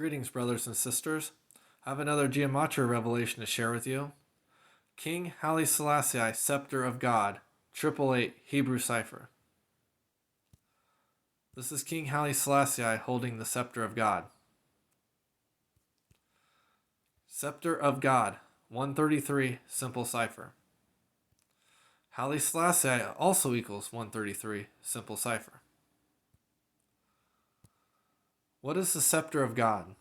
Greetings, brothers and sisters. I have another Gematria revelation to share with you. King Haile Selassie, Scepter of God, 888 Hebrew cipher. This is King Haile Selassie holding the Scepter of God. Scepter of God, 133, simple cipher. Haile Selassie also equals 133, simple cipher. What is the Scepter of God?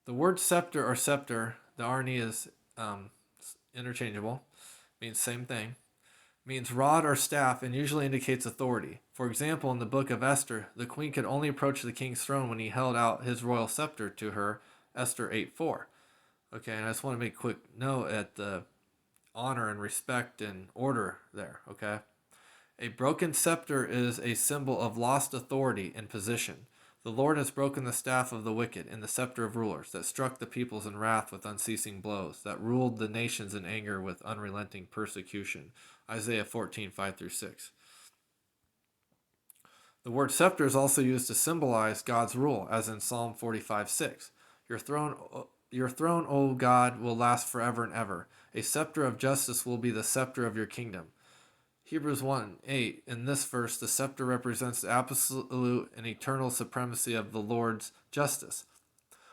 The word scepter or scepter, the RNE is interchangeable, means same thing, means rod or staff and usually indicates authority. For example, in the book of Esther, the queen could only approach the king's throne when he held out his royal scepter to her, Esther 8:4. Okay, and I just want to make a quick note at the honor and respect and order there, okay? A broken scepter is a symbol of lost authority and position. The Lord has broken the staff of the wicked and the scepter of rulers that struck the peoples in wrath with unceasing blows, that ruled the nations in anger with unrelenting persecution. Isaiah 14:5-6. The word scepter is also used to symbolize God's rule, as in Psalm 45:6. Your throne, O God, will last forever and ever. A scepter of justice will be the scepter of your kingdom. Hebrews 1:8. In this verse, the scepter represents the absolute and eternal supremacy of the Lord's justice.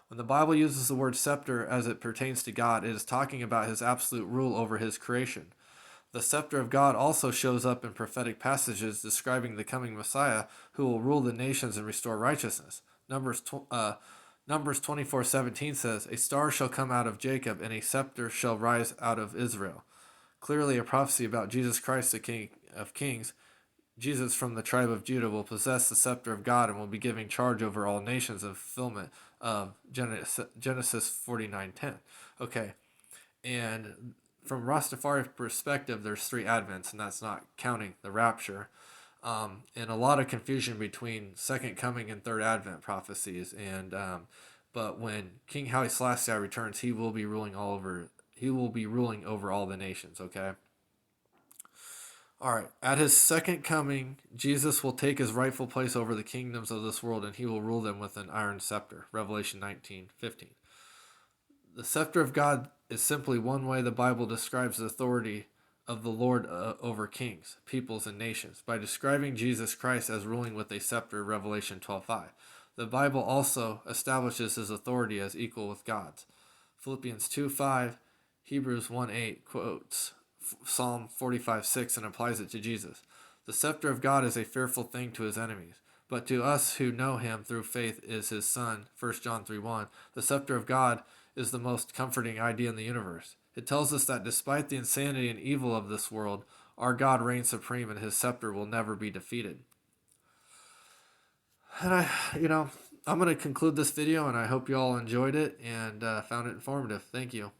When the Bible uses the word scepter as it pertains to God, it is talking about his absolute rule over his creation. The scepter of God also shows up in prophetic passages describing the coming Messiah who will rule the nations and restore righteousness. Numbers 24:17 says, "A star shall come out of Jacob, and a scepter shall rise out of Israel." Clearly a prophecy about Jesus Christ, the King of Kings. Jesus from the tribe of Judah will possess the scepter of God and will be giving charge over all nations in fulfillment of Genesis 49:10. Okay, and from Rastafari perspective, there's three advents, and that's not counting the rapture. And a lot of confusion between second coming and third advent prophecies. But when King Haile Selassie returns, he will be ruling over all the nations. Okay. All right. At his second coming, Jesus will take his rightful place over the kingdoms of this world, and he will rule them with an iron scepter. Revelation 19:15. The scepter of God is simply one way the Bible describes the authority of the Lord over kings, peoples, and nations by describing Jesus Christ as ruling with a scepter, Revelation 12:5. The Bible also establishes his authority as equal with God's. Philippians 2:5, Hebrews 1:8 quotes Psalm 45:6 and applies it to Jesus. The scepter of God is a fearful thing to his enemies, but to us who know him through faith is his Son, 1 John 3:1. The scepter of God is the most comforting idea in the universe. It tells us that despite the insanity and evil of this world, our God reigns supreme and his scepter will never be defeated. And I'm going to conclude this video, and I hope you all enjoyed it and found it informative. Thank you.